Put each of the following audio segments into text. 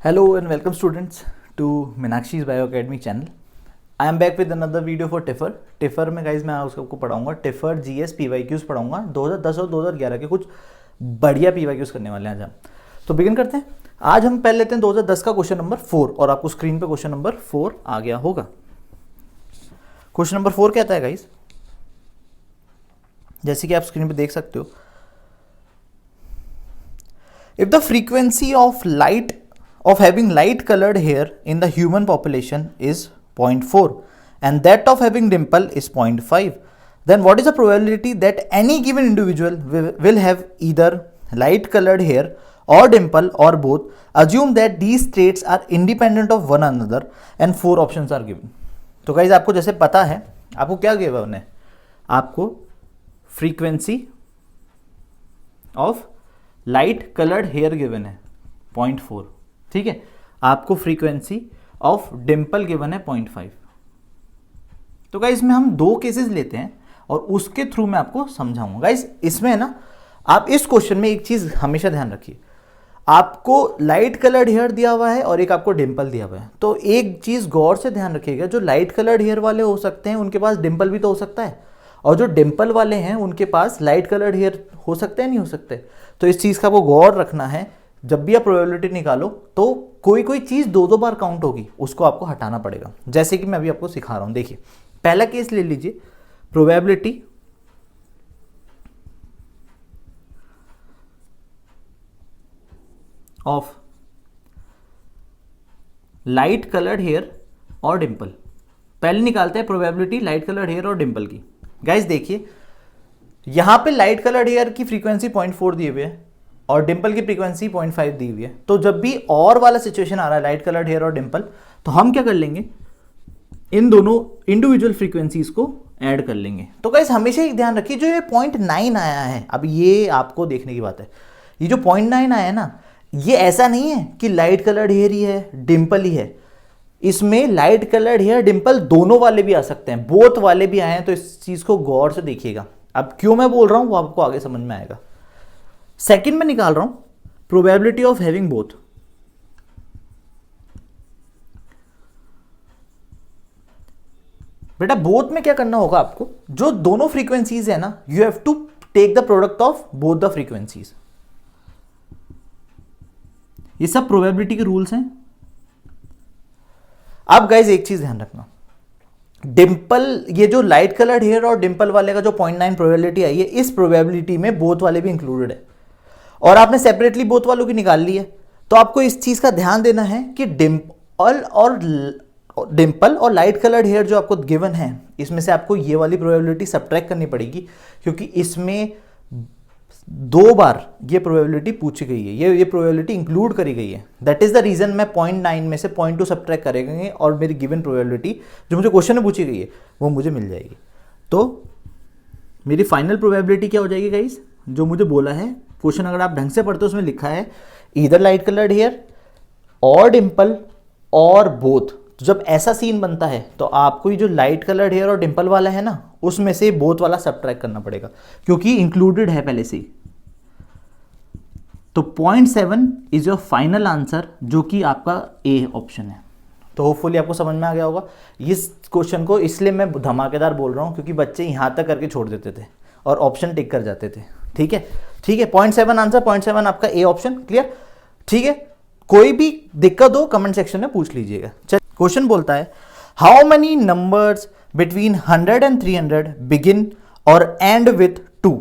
Hello and welcome students to Meenakshi's Bio Academy channel. I am back with another video for TIFR. TIFR में guys मैं आपको पढ़ाऊंगा TIFR GS PYQs पढ़ाऊंगा 2010 और 2011 के कुछ बढ़िया PYQs करने वाले हैं आज हम. तो बिगिन करते हैं. आज हम पहले लेते हैं 2010 का क्वेश्चन नंबर 4 और आपको स्क्रीन पे क्वेश्चन नंबर 4 आ गया होगा. क्वेश्चन नंबर 4 कहता है गाइज, जैसे कि आप स्क्रीन पे देख सकते हो, if the frequency of having light colored hair in the human population is 0.4 and that of having dimple is 0.5, then what is the probability that any given individual will have either light colored hair or dimple or both? Assume that these traits are independent of one another and 4 options are given. तो guys आपको जैसे पता है, आपको क्या given उन्हें, आपको frequency of light coloured hair given है 0.4, ठीक है. आपको फ्रीक्वेंसी ऑफ डिम्पल गिवन है 0.5. तो गाइस इसमें हम दो केसेस लेते हैं और उसके थ्रू मैं आपको समझाऊंगा. गाइस इसमें है ना, आप इस क्वेश्चन में एक चीज हमेशा ध्यान रखिए, आपको लाइट कलर्ड हेयर दिया हुआ है और एक आपको डिम्पल दिया हुआ है. तो एक चीज गौर से ध्यान रखिएगा, जो लाइट कलर्ड हेयर वाले हो सकते हैं उनके पास डिम्पल भी तो हो सकता है, और जो डिम्पल वाले हैं उनके पास लाइट कलर्ड हेयर हो सकते हैं, नहीं हो सकते. तो इस चीज का आपको गौर रखना है. जब भी आप प्रोबेबिलिटी निकालो तो कोई चीज दो बार काउंट होगी, उसको आपको हटाना पड़ेगा, जैसे कि मैं अभी आपको सिखा रहा हूं. देखिए पहला केस ले लीजिए, probability of light coloured hair और डिंपल. पहले निकालते हैं प्रोबेबिलिटी लाइट कलर्ड हेयर और डिंपल की. गाइस देखिए यहां पे लाइट कलर्ड हेयर की फ्रीक्वेंसी 0.4 दिए हुए है और डिंपल की फ्रीक्वेंसी 0.5 दी हुई है. तो जब भी और वाला सिचुएशन आ रहा है लाइट कलर्ड हेयर और डिंपल, तो हम क्या कर लेंगे, इन दोनों इंडिविजुअल फ्रीक्वेंसीज को ऐड कर लेंगे. तो गाइस हमेशा एक ध्यान रखिए, जो ये 0.9 आया है, अब ये आपको देखने की बात है, ये जो 0.9 आया है ना, ये ऐसा नहीं है कि लाइट कलर्ड हेयर ही है डिंपल ही है. इसमें लाइट कलर्ड हेयर डिंपल दोनों वाले भी आ सकते हैं, बोथ वाले भी आए हैं. तो इस चीज को गौर से देखिएगा. अब क्यों मैं बोल रहा हूं वो आपको आगे समझ में आएगा. सेकंड में निकाल रहा हूं प्रोबेबिलिटी ऑफ हैविंग बोथ. बेटा बोथ में क्या करना होगा आपको, जो दोनों फ्रीक्वेंसीज है ना, you have to take the product of both the frequencies. ये सब प्रोबेबिलिटी के रूल्स हैं. अब गाइज एक चीज ध्यान रखना, डिंपल, ये जो लाइट कलर्ड हेयर और डिंपल वाले का जो 0.9 प्रोबेबिलिटी आई है, इस प्रोबेबिलिटी में बोथ वाले भी इंक्लूडेड है और आपने सेपरेटली बोथ वालों की निकाल ली है. तो आपको इस चीज का ध्यान देना है कि डिंपल और लाइट कलर्ड हेयर जो आपको गिवन है, इसमें से आपको ये वाली प्रोबेबिलिटी सब्ट्रैक्ट करनी पड़ेगी, क्योंकि इसमें 2 बार ये प्रोबेबिलिटी पूछी गई है, ये प्रोबेबिलिटी इंक्लूड करी गई है. दैट इज द रीजन मैं 0.9 में से 0.2 सब्ट्रैक्ट करेंगे और मेरी गिवन प्रोबेबिलिटी जो मुझे क्वेश्चन में पूछी गई है वो मुझे मिल जाएगी. तो मेरी फाइनल प्रोबेबिलिटी क्या हो जाएगी गाइस, जो मुझे बोला है क्वेश्चन, अगर आप ढंग से पढ़ते हो उसमें लिखा है ईदर लाइट कलर्ड हेयर और डिंपल और बोथ. तो जब ऐसा सीन बनता है तो आपको ये जो लाइट कलर्ड हेयर और डिंपल वाला है ना, उसमें से बोथ वाला सब्ट्रैक्ट करना पड़ेगा, क्योंकि इंक्लूडेड है पहले से ही. तो 0.7 इज योर फाइनल आंसर, जो कि आपका ए ऑप्शन है. तो होपफुली आपको समझ में आ गया होगा. इस क्वेश्चन को इसलिए मैं धमाकेदार बोल रहा हूं क्योंकि बच्चे यहां तक करके छोड़ देते थे और ऑप्शन टिक कर जाते थे. ठीक है, ठीक है. 0.7 आंसर, 0.7 आपका ए ऑप्शन. क्लियर, ठीक है. कोई भी दिक्कत हो कमेंट सेक्शन में पूछ लीजिएगा. चल, क्वेश्चन बोलता है how many numbers between 100 and 300 begin और एंड विथ 2.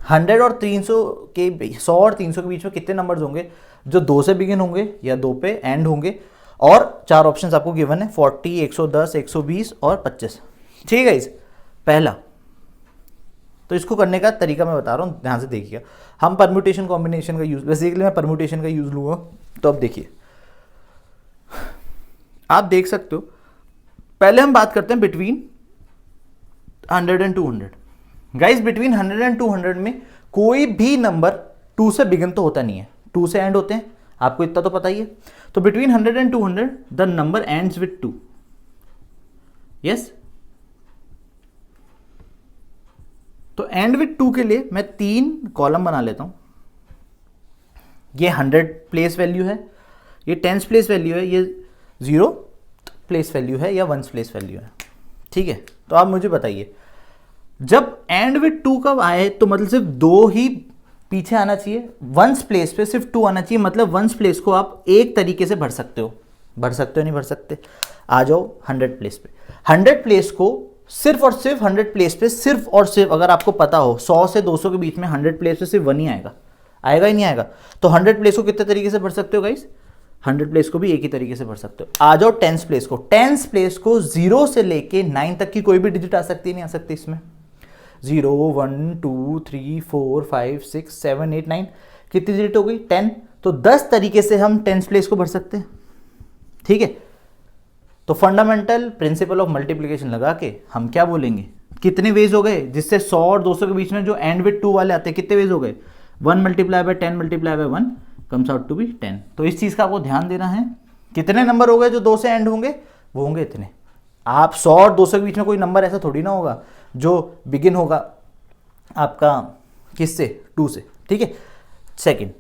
100 और 300 के 100 और 300 के बीच में कितने नंबर्स होंगे जो 2 से बिगिन होंगे या 2 पे एंड होंगे. और 4 ऑप्शंस आपको गिवन है, 40, 110, 120 और 25. ठीक है. इस पहला, तो इसको करने का तरीका मैं बता रहा हूं, ध्यान से देखिएगा. हम परम्यूटेशन कॉम्बिनेशन का यूज, बेसिकली मैं परम्यूटेशन का यूज लूंगा. तो अब देखिए, आप देख सकते हो, पहले हम बात करते हैं between 100 and 200. Guys between 100 and 200 में कोई भी नंबर 2 से बिगिन तो होता नहीं है, 2 से एंड होते हैं, आपको इतना तो पता ही है. तो between 100 and 200 the number ends with 2. Yes, तो एंड विथ 2 के लिए मैं 3 कॉलम बना लेता हूं. ये 100 प्लेस वैल्यू है, ये टेंस प्लेस वैल्यू है, ये 0 प्लेस वैल्यू है या वंस प्लेस वैल्यू है, ठीक है। तो आप मुझे बताइए, जब एंड विथ 2 कब आए तो मतलब सिर्फ 2 ही पीछे आना चाहिए, वंस प्लेस पे सिर्फ 2 आना चाहिए, मतलब वंस प्लेस को आप एक तरीके से भर सकते हो, नहीं भर सकते। आ जाओ 100 प्लेस पे, 100 प्लेस को सिर्फ और सिर्फ 100 प्लेस पे सिर्फ और सिर्फ, अगर आपको पता हो 100 से 200 के बीच में 100 प्लेस पे सिर्फ 1 ही आएगा, आएगा ही नहीं आएगा। तो 100 प्लेस को कितने तरीके से भर सकते हो गाइस? 100 प्लेस को भी एक ही तरीके से भर सकते हो। आ जाओ टेंस प्लेस को, टेंस प्लेस को 0 से लेके 9 तक की कोई भी डिजिट आ सकती है, नहीं आ सकती इसमें? 0 1 2 3 4 5 6 7 8 9, कितनी डिजिट हो गई? 10। तो 10 तरीके से हम टेंस प्लेस को भर सकते हैं, ठीक है। तो फंडामेंटल प्रिंसिपल ऑफ मल्टीप्लिकेशन लगा के हम क्या बोलेंगे, कितने वेज हो गए जिससे 100 और 200 के बीच में जो एंड विथ 2 वाले आते हैं, कितने वेज हो गए? 1 multiply by 10 multiply by 1 comes out to be 10। तो इस चीज का आपको ध्यान देना है, कितने नंबर हो गए जो 2 से एंड होंगे, वो होंगे इतने। आप 100 और 200 के बीच में कोई नंबर ऐसा थोड़ी ना होगा जो बिगिन होगा आपका किससे? 2 से, ठीक है। सेकंड,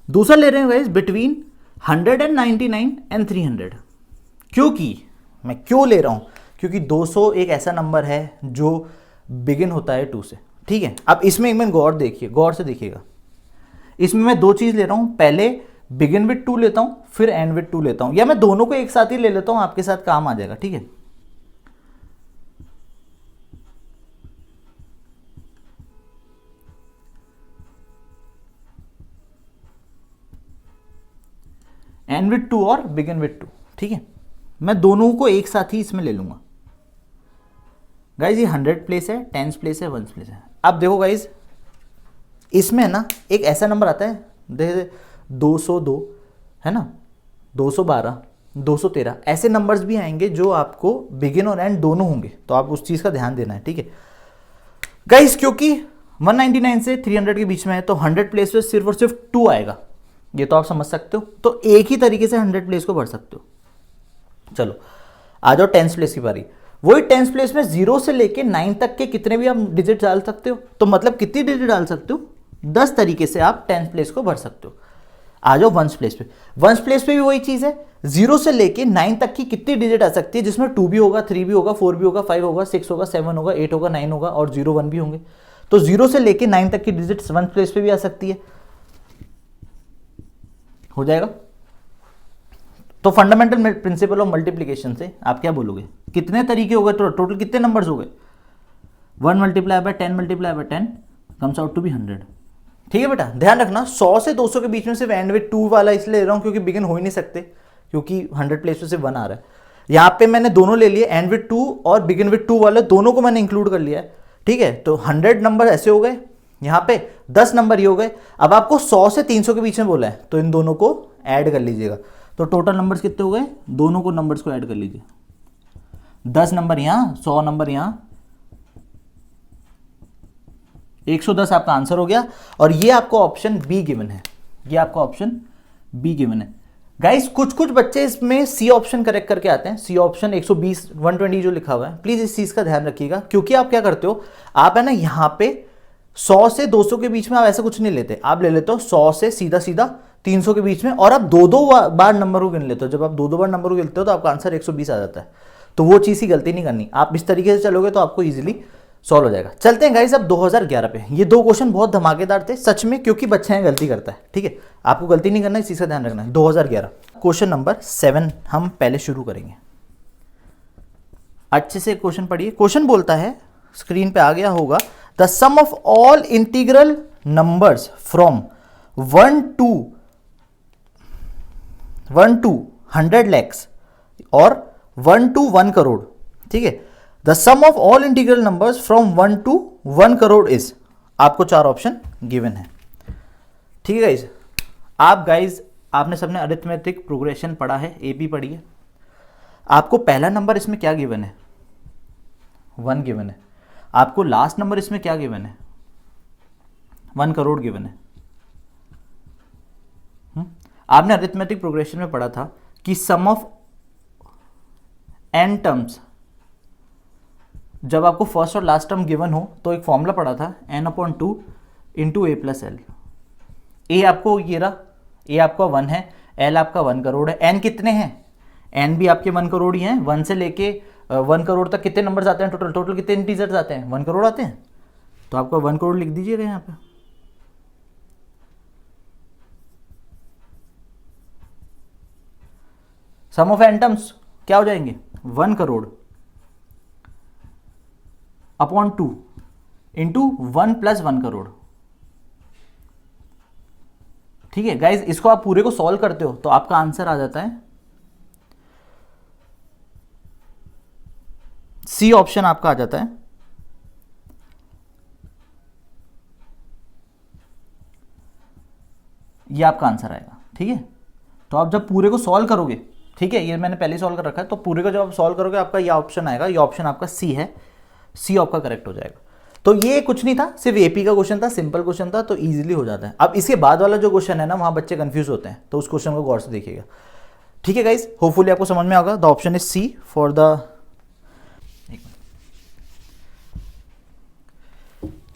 दूसरा ले रहे हैं गाइस बिटवीन 199 एंड 300। क्योंकि मैं क्यों ले रहा हूं? क्योंकि 200 एक ऐसा नंबर है जो बिगिन होता है 2 से, ठीक है। अब इसमें एक मिनट गौर से देखिएगा, इसमें मैं 2 चीज ले रहा हूं, पहले बिगिन विथ 2 लेता हूं, फिर एंड विथ 2 लेता हूं, या मैं दोनों को एक साथ ही ले लेता हूं, आपके साथ काम आ जाएगा, ठीक है। एंड विथ 2 और बिगिन विथ 2, ठीक है। मैं दोनों को एक साथ ही इसमें ले लूंगा गाइज। ये 100 प्लेस है, टेंस प्लेस है, वंस प्लेस है। अब देखो गाइज, इसमें है ना एक ऐसा नंबर आता है, देखिए 202 है ना, 212 213, ऐसे नंबर्स भी आएंगे जो आपको बिगिन और एंड दोनों होंगे, तो आप उस चीज का ध्यान देना है, ठीक है गाइज। क्योंकि 199 से 300 के बीच में है, तो 100 प्लेस पे सिर्फ और सिर्फ 2 आएगा, ये तो आप समझ सकते हो। तो एक ही तरीके से 100 प्लेस को भर सकते हो। चलो आ जाओ टेंस प्लेस की बारी। वही टेंस प्लेस में 0 से लेके 9 तक के कितने भी आप डिजिट डाल सकते हो, तो मतलब कितनी डिजिट डाल सकते हो? 10 तरीके से आप टेंस प्लेस को भर सकते हो। आ जाओ वंस प्लेस पे, वंस प्लेस पे भी वही चीज है, 0 से लेके 9 तक की कितनी डिजिट आ सकती है, जिसमें 2 भी होगा, 3 भी होगा, 4 भी होगा, 5 होगा, 6 होगा, 7 होगा, 8 होगा, 9 होगा और 0 1 भी होंगे। तो 0 से लेके 9 तक की डिजिट वंस प्लेस पे भी आ सकती है, हो जाएगा। तो फंडामेंटल प्रिंसिपल ऑफ मल्टीप्लिकेशन से आप क्या बोलोगे, कितने तरीके हो गए, टोटल कितने नंबर्स हो गए? 1 multiply by 10 multiply by 10 comes out to be 100, ठीक है बेटा। ध्यान रखना 100 से 200 के बीच में सिर्फ एंड विथ 2 वाला इसलिए ले रहा हूं क्योंकि बिगिन हो ही नहीं सकते, क्योंकि 100 प्लेस पे सिर्फ 1 आ रहा है। यहाँ पे मैंने दोनों ले लिए, एंड विथ 2 और बिगिन विथ 2 वाले दोनों को मैंने इंक्लूड कर लिया है, ठीक है। तो 100 नंबर ऐसे हो गए, यहाँ पे 10 नंबर ये हो गए। अब आपको 100 से 300 के बीच में बोला है, तो इन दोनों को ऐड कर लीजिएगा। तो टोटल नंबर्स कितने हो गए? दोनों को नंबर्स को ऐड कर लीजिए, 10 नंबर यहाँ, 100 नंबर यहाँ, 110 आपका आंसर हो गया। और ये आपको ऑप्शन बी गिवन है, ये आपका ऑप्शन बी गिवन है गाइस। कुछ बच्चे इसमें सी ऑप्शन करेक्ट करके आते हैं, सी ऑप्शन 120 120 जो लिखा हुआ है, प्लीज इस चीज का ध्यान रखिएगा। क्योंकि आप क्या करते हो, आप है ना यहाँ पे 100 से 200 के बीच में आप ऐसा कुछ नहीं लेते, आप ले लेते हो 100 से सीधा 300 के बीच में, और आप 2-2 बार नंबर को गिन लेते हो। जब आप 2-2 बार नंबर को गिनते हो तो आपका आंसर 120 आ जाता है। तो वो चीज़ की गलती नहीं करनी, आप इस तरीके से चलोगे तो आपको इजीली सॉल्व हो जाएगा। चलते हैं गाइस अब 2011 पे। ये 2 क्वेश्चन बहुत धमाकेदार थे सच में, क्योंकि बच्चे हैं गलती करता है, ठीक है। आपको गलती नहीं करना, इस चीज़ का ध्यान रखना है। 2011 क्वेश्चन नंबर 7 हम पहले शुरू करेंगे, अच्छे से क्वेश्चन पढ़िए। क्वेश्चन बोलता है, स्क्रीन पे आ गया होगा, the sum of all integral numbers from 1 to 100 lakhs और 1 to 1 करोड़, ठीक है। The sum of all integral numbers from 1 to 1 crore is, आपको 4 ऑप्शन गिवन है, ठीक है गाइज। आप गाइज आपने सबने अरिथमेटिक प्रोग्रेशन पढ़ा है, एपी पढ़ी है। आपको पहला नंबर इसमें क्या गिवन है? 1 गिवन है। आपको लास्ट नंबर इसमें क्या गिवन है? 1 करोड़ गिवन है। आपने अरिथमेटिक प्रोग्रेशन में पढ़ा था कि सम ऑफ n टर्म्स, जब आपको फर्स्ट और लास्ट टर्म गिवन हो तो एक फॉर्मूला पढ़ा था n/2 × a + l। ए आपको ये रहा, ए आपका 1 है, एल आपका 1 करोड़ है। एन कितने हैं, एन भी आपके 1 करोड़ ही हैं। 1 से लेके 1 करोड़ तक कितने नंबर्स आते हैं टोटल, टोटल कितने इंटीजर्स आते हैं, 1 करोड़ आते हैं। तो आपका 1 करोड़ लिख दीजिएगा यहाँ पे। सम ऑफ एटम्स क्या हो जाएंगे, 1 crore upon 2 into 1 plus 1 crore. ठीक है गाइज, इसको आप पूरे को सॉल्व करते हो तो आपका आंसर आ जाता है सी ऑप्शन आपका आ जाता है ये आपका आंसर आएगा। ठीक है, तो आप जब पूरे को सॉल्व करोगे, ठीक है, ये मैंने पहले सॉल्व कर रखा है, तो पूरे को जब आप सॉल्व करोगे आपका ये ऑप्शन आएगा, ये ऑप्शन आपका सी है, सी आपका करेक्ट हो जाएगा। तो ये कुछ नहीं था, सिर्फ एपी का क्वेश्चन था, सिंपल क्वेश्चन था, तो इजीली हो जाता है। अब इसके बाद वाला जो क्वेश्चन है ना, वहां बच्चे कंफ्यूज होते हैं, तो उस क्वेश्चन को गौर से देखिएगा। ठीक है गाइस, होपफुली आपको समझ में आएगा। The option is C for the,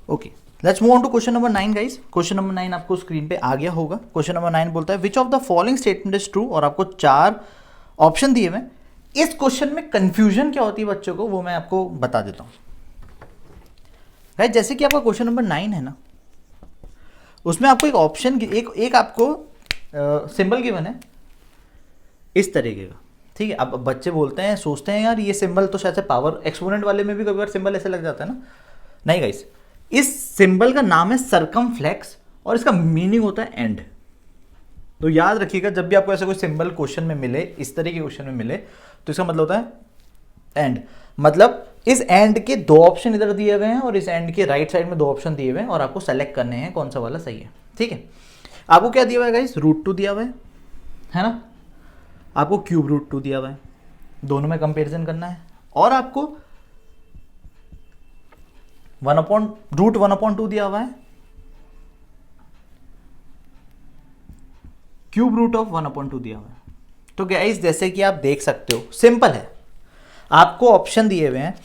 okay, let's move on to question number 9 guys. Question number 9 आपको स्क्रीन पे आ गया होगा। क्वेश्चन नंबर 9 बोलता है which of the following statement is true, और आपको 4 ऑप्शन दिए हुए। इस क्वेश्चन में कंफ्यूजन क्या होती है बच्चों को, वो मैं आपको बता देता हूं। जैसे कि आपका क्वेश्चन नंबर 9 है ना, उसमें आपको एक ऑप्शन, एक आपको सिंबल गिवन है इस तरीके का। ठीक है, अब बच्चे बोलते हैं, सोचते हैं यार ये सिंबल तो शायद से पावर एक्सपोनेंट वाले में भी कभी बार सिंबल ऐसे लग जाता है ना। नहीं गाइस, इस सिंबल का नाम है सरकमफ्लेक्स और इसका मीनिंग होता है एंड। तो याद रखिएगा, जब भी आपको ऐसा कोई सिंबल क्वेश्चन में मिले, इस तरह के क्वेश्चन में मिले, तो इसका मतलब होता है एंड। मतलब इस एंड के 2 ऑप्शन इधर दिए हुए हैं और इस एंड के राइट साइड में 2 ऑप्शन दिए हुए हैं, और आपको सेलेक्ट करने हैं कौन सा वाला सही है। ठीक है, आपको क्या दिया हुआ है गाइस, √2 दिया हुआ है ना, आपको क्यूब √2 दिया हुआ है, दोनों में कंपेरिजन करना है, और आपको √1/2 दिया हुआ है, क्यूब रूट ऑफ 1/2 दिया हुआ है। तो गाइस जैसे कि आप देख सकते हो, सिंपल है, आपको ऑप्शन दिए हुए हैं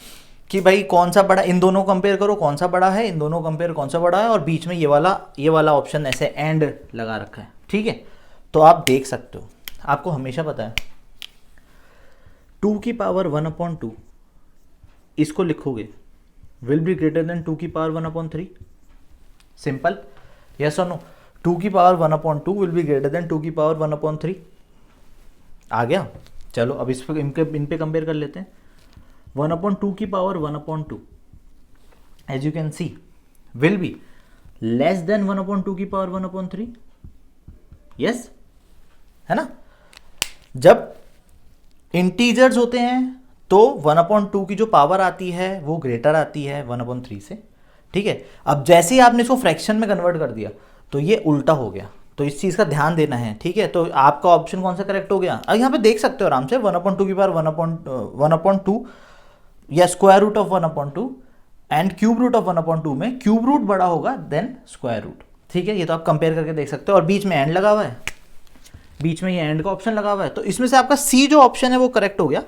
कि भाई कौन सा बड़ा, इन दोनों को कंपेयर करो कौन सा बड़ा है, इन दोनों को कंपेयर कौन सा बड़ा है, और बीच में ये वाला ऑप्शन ऐसे एंड लगा रखा है। ठीक है, तो आप देख सकते हो, आपको हमेशा पता है 2 की पावर 1/2 इसको लिखोगे विल बी ग्रेटर देन 2 की पावर 1/3। सिंपल, यस और नो। 2 की power 1/2 will be greater than 2 की पावर 1/3। आ गया, चलो अब इस पे इन पे कंपेयर कर लेते हैं। 1/2 की power 1/2 as you can see will be less than 1/2 की पावर 1/3। यस, है ना। जब इंटीजर्स होते हैं तो 1/2 की जो पावर आती है वो ग्रेटर आती है 1/3 से। ठीक है, अब जैसे ही आपने इसको फ्रैक्शन में कन्वर्ट कर दिया तो ये उल्टा हो गया, तो इस चीज़ का ध्यान देना है। ठीक है, तो आपका ऑप्शन कौन सा करेक्ट हो गया, अब यहाँ पे देख सकते हो आराम से 1/2 की पावर 1/2 या square root of 1/2 and cube root of 1/2 में क्यूब रूट बड़ा होगा देन स्क्वायर रूट। ठीक है, ये तो आप कंपेयर करके देख सकते हो, और बीच में एंड लगा हुआ है, बीच में ये एंड का ऑप्शन लगा हुआ है, तो इसमें से आपका सी जो ऑप्शन है वो करेक्ट हो गया।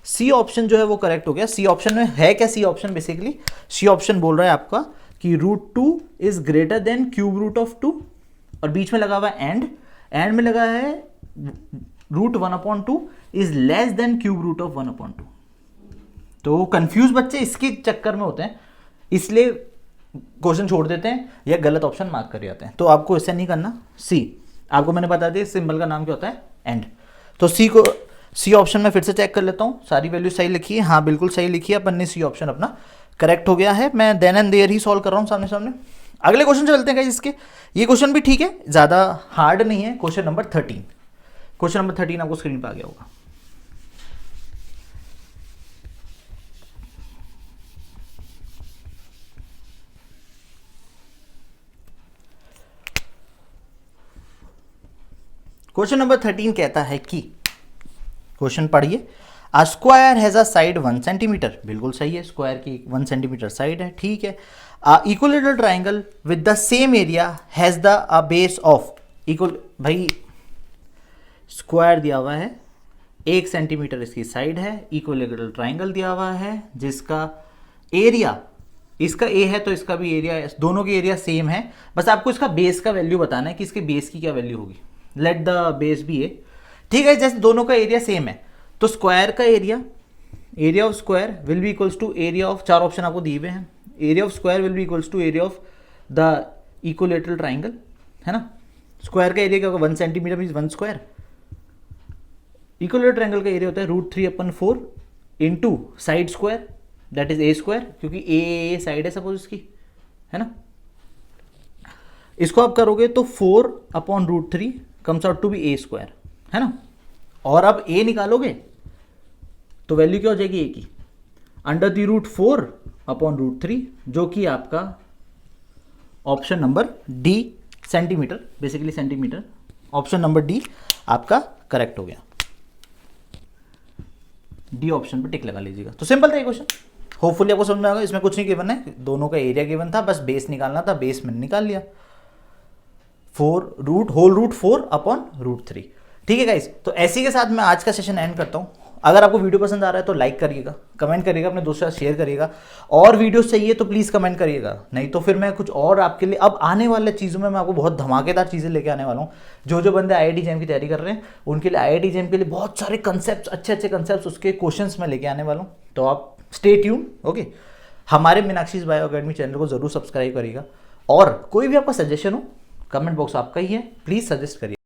सी ऑप्शन जो है वो करेक्ट हो गया। सी ऑप्शन में है क्या, C option basically, C option बोल रहा है आपका कि √2 is greater than cube root of 2, और बीच में लगा हुआ है एंड में लगा है √1/2 is less than cube root of 1/2। तो कंफ्यूज बच्चे इसके चक्कर में होते हैं, इसलिए क्वेश्चन छोड़ देते हैं या गलत ऑप्शन मार्क कर जाते हैं। तो आपको ऐसा नहीं करना। सी आपको मैंने बता दिया सिंबल का नाम क्या होता है, एंड। तो सी ऑप्शन में फिर से चेक कर लेता हूँ, सारी वैल्यू सही लिखी है, हाँ बिल्कुल सही लिखी है, अपन ने सी ऑप्शन अपना करेक्ट हो गया है। मैं देन एंड देयर ही सॉल्व कर रहा हूँ सामने सामने। अगले क्वेश्चन चलते हैं इसके, ये क्वेश्चन भी ठीक है, ज़्यादा हार्ड नहीं है। क्वेश्चन नंबर 13, क्वेश्चन नंबर 13 आपको स्क्रीन पर आ गया होगा। क्वेश्चन नंबर 13 कहता है कि, क्वेश्चन पढ़िए, a square has a side 1 centimetre, बिल्कुल सही है, स्क्वायर की 1 सेंटीमीटर साइड है। ठीक है, equilateral triangle with the same area has the base of equal, भाई स्क्वायर दिया हुआ है, 1 सेंटीमीटर इसकी साइड है, इक्विलेटरल ट्राइंगल दिया हुआ है जिसका एरिया, इसका ए है तो इसका भी एरिया, दोनों की एरिया सेम है, बस आपको इसका बेस का वैल्यू बताना है कि इसके बेस की क्या वैल्यू होगी। लेट द बेस बी ए। ठीक है, जैसे दोनों का एरिया सेम है तो स्क्वायर का area of square will be equals to area of, चार ऑप्शन आपको दिए हुए हैं, area of square will be equals to area of the equilateral triangle, है ना। स्क्वायर का एरिया क्या होगा, 1 centimetre means 1 square. Equilateral triangle का एरिया होता है √3/4 into side square that is A square, क्योंकि ए साइड है सपोज इसकी, है ना। इसको आप करोगे तो 4/√3 comes out to be A square, है ना। और अब ए निकालोगे तो वैल्यू क्या हो जाएगी ए की, √4/√3, जो कि आपका option number D centimetre, basically centimetre, option number D आपका करेक्ट हो गया। डी ऑप्शन पे टिक लगा लीजिएगा। तो सिंपल था ये क्वेश्चन, होपफुली आपको समझ में आएगा। इसमें कुछ नहीं गिवन है, दोनों का एरिया गिवन था, बस बेस निकालना था, बेस मैंने निकाल लिया, 4√4/√3। ठीक है गाइस, तो ऐसी के साथ मैं आज का सेशन एंड करता हूँ। अगर आपको वीडियो पसंद आ रहा है तो लाइक करिएगा, कमेंट करिएगा, अपने दोस्तों के साथ शेयर करिएगा, और वीडियोस चाहिए तो प्लीज़ कमेंट करिएगा, नहीं तो फिर मैं कुछ और आपके लिए अब आने वाले चीज़ों में मैं आपको बहुत धमाकेदार चीज़ें लेके आने वाला हूँ। जो बंदे IIT JEM की तैयारी कर रहे हैं उनके लिए IIT JEM के लिए बहुत सारे कंसेप्ट, अच्छे कंसेप्ट, उसके क्वेश्चंस मैं लेके आने वाला हूँ। तो आप स्टे ट्यून, ओके। हमारे मीनाक्षीज बायो अकेडमी चैनल को जरूर सब्सक्राइब करिएगा, और कोई भी आपका सजेशन हो कमेंट बॉक्स आपका ही है, प्लीज़ सजेस्ट करिए।